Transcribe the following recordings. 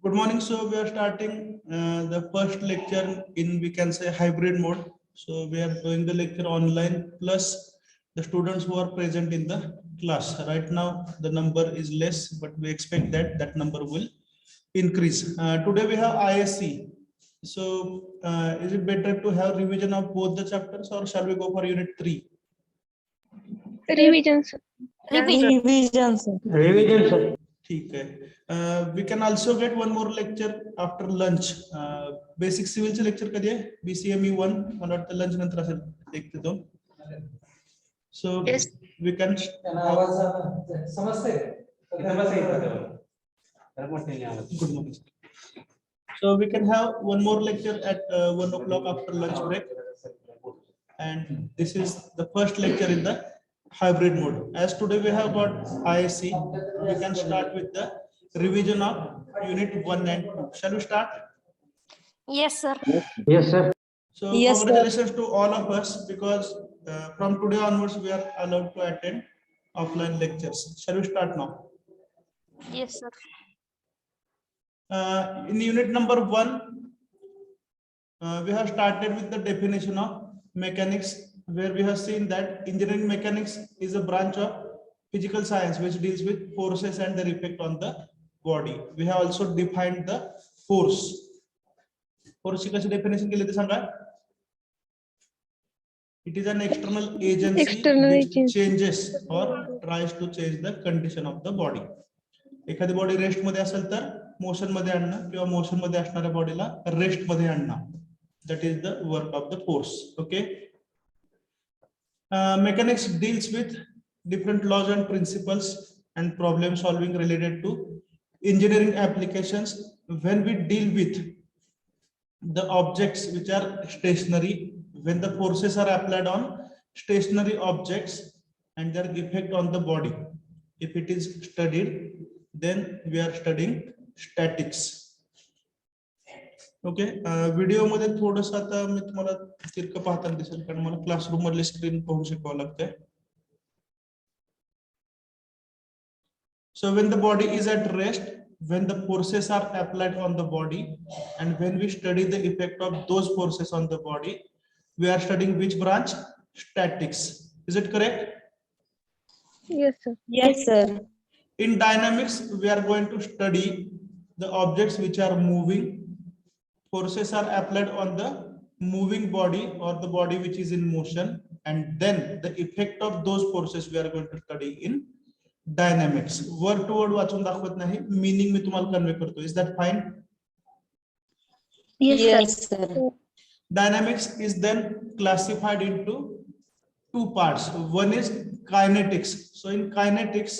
Good morning. So we are starting the first lecture in, we can say, hybrid mode. So we are doing the lecture online plus the students who are present in the class. Right now the number is less, but we expect that that number will increase. Today we have ISC. So is it better to have revision of both the chapters, or shall we go for unit 3? Revision, sir. Revision, sir. Revision, sir. ठीक है. We can also get one more lecture after lunch. Basic civil चे lecture कधी आहे? BCME 1 मला वाटतं lunch नंतर असेल, एक ते दोन. So Yes. we can समजते. Good morning. So we can have one more lecture at 1 o'clock after lunch break, and this is the first lecture in the hybrid mode. As today we have got ISC, we can start with the revision of unit 1 and 2. Shall we start? Yes, sir. Yes, sir. So Yes, sir. congratulations to all of us, because from today onwards we are allowed to attend offline lectures. Shall we start now? Yes, sir. In unit number 1, we have started with the definition of mechanics, where we have seen that engineering mechanics is a branch of physical science which deals with forces and their effect on the body. We have also defined the force. Force ची कशी definition केली ते सांगा. It is an external agency External which agency. changes or tries to change the condition of the body. एखादी body rest मध्ये असेल तर motion मध्ये आणणं, किंवा मोशन मध्ये असणाऱ्या बॉडीला रेस्ट मध्ये आणणं. That is the work of the force. Okay. Mechanics deals with different laws and principles and problem solving related to engineering applications. When we deal with the objects which are stationary, when the forces are applied on stationary objects and their effect on the body, if it is studied, then we are studying statics. Okay. Video मध्ये थोडस आता मी तुम्हाला तिरकं पाहताना दिसेल, कारण मला classroom मधली screen पाहून शिकवावं लागतंय. So when the body is at rest, when the forces are applied on the body, and when we study the effect of those forces on the body, we are studying which branch? Statics. Is it correct? Yes, sir. Yes, sir. In dynamics, we are going to study the objects which are moving. Forces are applied on the moving body or the body which is in motion, and then the effect of those forces we are going to study in dynamics. Word to word वाचून दाखवत नाही, meaning मी तुम्हाला convey करतो. Is that fine? Yes, sir. Dynamics is then classified into two parts. One is kinetics. So in kinetics,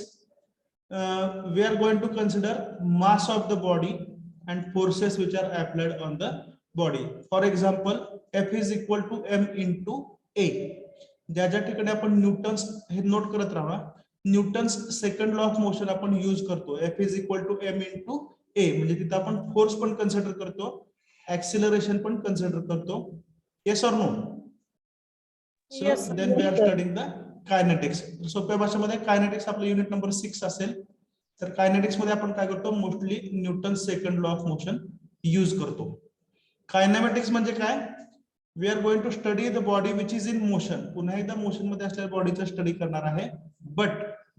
we are going to consider mass of the body and forces which are applied on the body. For example, F is equal to M into A. ज्या ज्या ठिकाणी आपण Newton's हे note करत राहा, Newton's second law of motion आपण use करतो. F is equal to M into A, म्हणजे तिथे आपण फोर्स पण कन्सिडर करतो, ऍक्सिलरेशन पण कन्सिडर करतो. Yes or no? So Yes, sir. Then we are studying the kinetics. सोप्या भाषेमध्ये कायनेटिक्स आपलं युनिट नंबर 6 असेल. तर कायनेटिक्स मध्ये आपण काय करतो? Mostly Newton second law of motion use करतो. कायनेमॅटिक्स म्हणजे काय? We are going to study the body which is in motion. पुन्हा एकदा मोशन मध्ये असलेल्या बॉडीचा स्टडी करणार आहे, but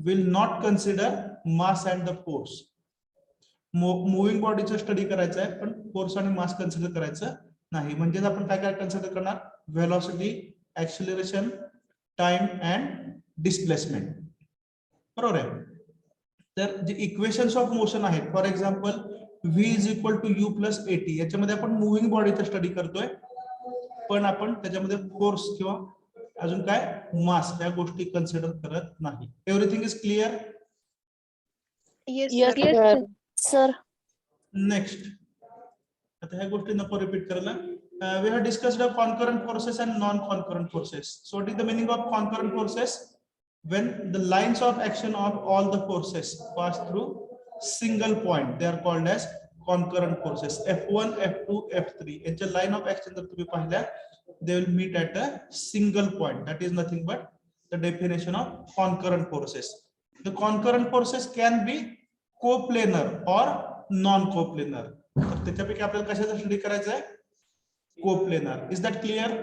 will not consider mass and the force. Moving बॉडीचा स्टडी करायचा आहे, पण फोर्स आणि मास कन्सिडर करायचं नाही. म्हणजेच आपण काय काय कन्सिडर करणार? Velocity, acceleration, time and displacement. बरोबर आहे. तर जे इक्वेशन्स ऑफ मोशन आहेत, for example v is equal to u plus at, याच्यामध्ये आपण मुव्हिंग बॉडीचा स्टडी करतोय, पण आपण त्याच्यामध्ये फोर्स किंवा अजून काय मास या गोष्टी कन्सिडर करत नाही. Everything is clear? Yes, Yes, sir. sir. Sir. Next, आता ह्या गोष्टी नको रिपीट करायला. We have discussed of concurrent forces and non-concurrent forces. So what is the meaning of concurrent forces? When the lines of action of all the forces pass through single point, they are called as concurrent forces. F1, F2, F3. It's a line of action that तुम्ही पाहिल्या, they will meet at a single point. That is nothing but the definition of concurrent forces. The concurrent forces can be coplanar or non coplanar. तर त्याच्यापैकी आपल्याला कशाचा study करायचा आहे? Coplanar. Is that clear?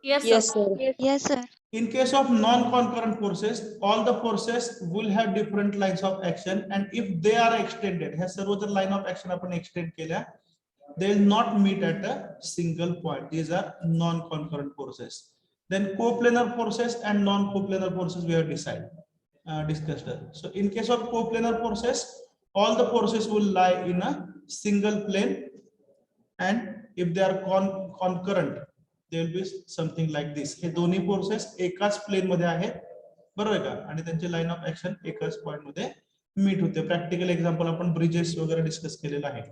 Yes, sir. Yes, sir. In case of non-concurrent forces, all the forces will have different lines of action, and if they are extended, ह्या सर्व जर line of action आपण extend केल्या, they will not meet at a single point. These are non-concurrent forces. Then coplanar forces and non-coplanar forces we have discussed. So in case of coplanar forces, all the forces will lie in a single plane, and if they are concurrent, they will be something like this. हे दोन्ही forces एकाच plane मध्ये आहेत, बरोबर का? आणि त्यांची line of action एकाच point मध्ये मीट होते. प्रॅक्टिकल एक्झाम्पल आपण ब्रिजेस वगैरे डिस्कस केलेलं आहे.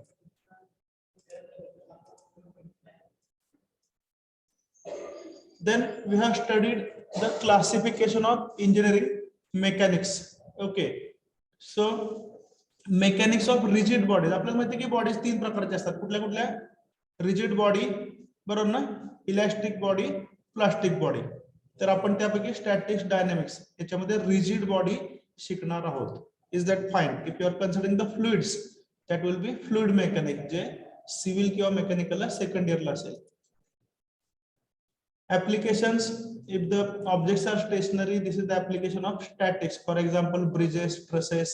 Then we have studied the classification of engineering mechanics. Okay, so mechanics of rigid bodies. आपल्याला माहिती आहे की बॉडीज तीन प्रकारचे असतात. कुठल्या कुठल्या? रिजिड बॉडी, बरोबर ना, इलास्टिक बॉडी, प्लास्टिक बॉडी. तर आपण त्यापैकी स्टॅटिक्स, डायनामिक्स याच्यामध्ये रिजिड बॉडी शिकणार आहोत. Is that fine? If you are considering the fluids, that will be fluid mechanic, जे सिव्हिल किंवा मेकॅनिकलला सेकंड इयरला असेल. Applications: if the objects are stationary, this is the application of statics. For example, bridges, trusses,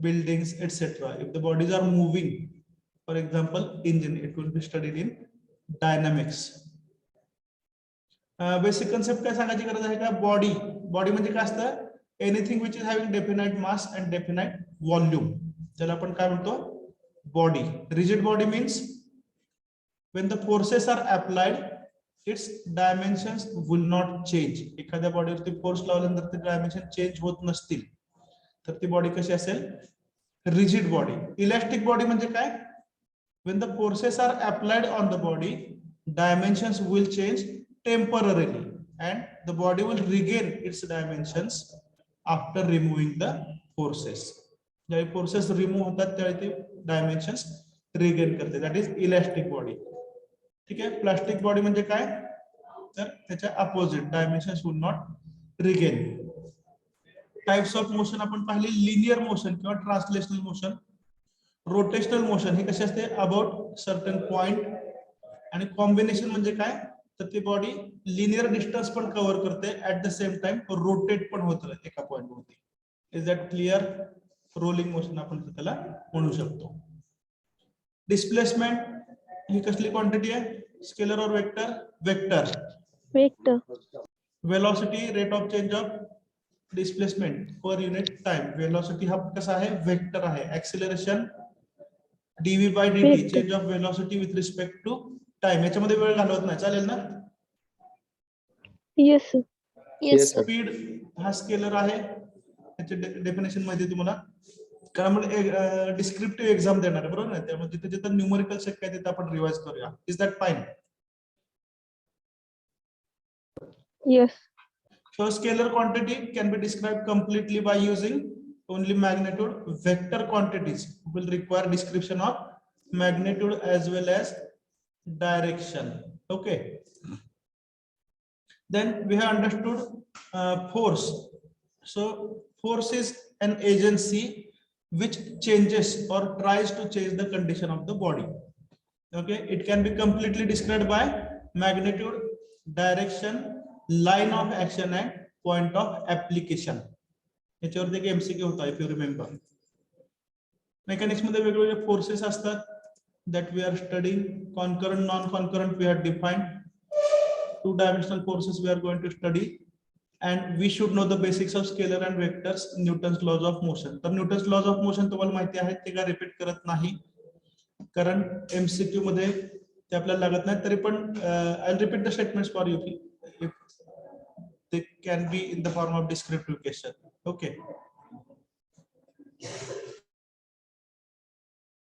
buildings, etc. If the bodies are moving, for example, engine, it will be studied in dynamics. Basic concept काय सांगायची गरज आहे का? Body म्हणजे काय असतं? Anything which is having definite mass and definite volume, त्याला आपण काय म्हणतो? Body. Rigid body means when the forces are applied, its dimensions will not change. एखाद्या बॉडीवरती फोर्स लावल्यानंतर ते डायमेन्शन चेंज होत नसतील तर ती बॉडी कशी असेल? Rigid body. इलास्टिक बॉडी म्हणजे काय? when the forces are applied on the body, dimensions will change temporarily and the body will regain its dimensions after removing the forces. ज्यावेळी फोर्सेस रिमूव्ह होतात त्यावेळी ते डायमेन्शन्स रिगेन करते. That is elastic body. ठीक आहे. Plastic body म्हणजे काय? तर त्याच्या opposite, dimensions will not regain. Types of motion आपण पाहिले, लिनियर मोशन किंवा ट्रान्सलेशनल मोशन, रोटेशनल मोशन. हे कसे असते? About certain point. आणि कॉम्बिनेशन म्हणजे काय? तर ती बॉडी लिनियर डिस्टन्स पण कव्हर करते, at the same time rotate पण होतं एका पॉइंट वरती. Is that clear? Rolling motion आपण त्याला म्हणू शकतो. डिस्प्लेसमेंट ही कसली क्वांटिटी आहे? स्केलर और vector? Vector. Vector. Velocity, rate of change of displacement per unit time. Velocity हा कसा आहे? वेक्टर आहे. Acceleration dv by dt, Vector. Change of velocity with respect to time. याच्यामध्ये वेळ घालवत नाही, चालेल ना? Yes, sir. Yes, sir. Speed हा स्केलर आहे. त्याच्या डेफिनेशन मध्ये तुम्हाला कारण डिस्क्रिप्टिव्ह एक्झाम देणार आहे, बरोबर ना? त्यामुळे जिथे जिथे न्यूमरिकल शक्य आहे तिथे आपण रिवाइज करूया. Is that fine? Yes. So scalar quantity can be described completely by using only magnitude. Vector quantities will require description of magnitude as well as direction. Okay. Then we have understood force. So force is an agency which changes or tries to change the condition of the body. Okay, it can be completely described by magnitude, direction, line of action and point of application. याच्यावरती एक MCQ होता, if you remember. Mechanics मध्ये वेगवेगळे forces असतात that we are studying. Concurrent, non-concurrent we have defined. Two-dimensional forces we are going to study. And we should know the basics of scalar and vectors, Newton's laws of motion. तर Newton's laws of motion तुम्हाला माहिती आहे, ते का repeat करत नाही कारण MCQ मध्ये ते आपल्याला लागत नाही. तरी पण I will repeat the statements for you if they can be in the form of descriptive question. Okay.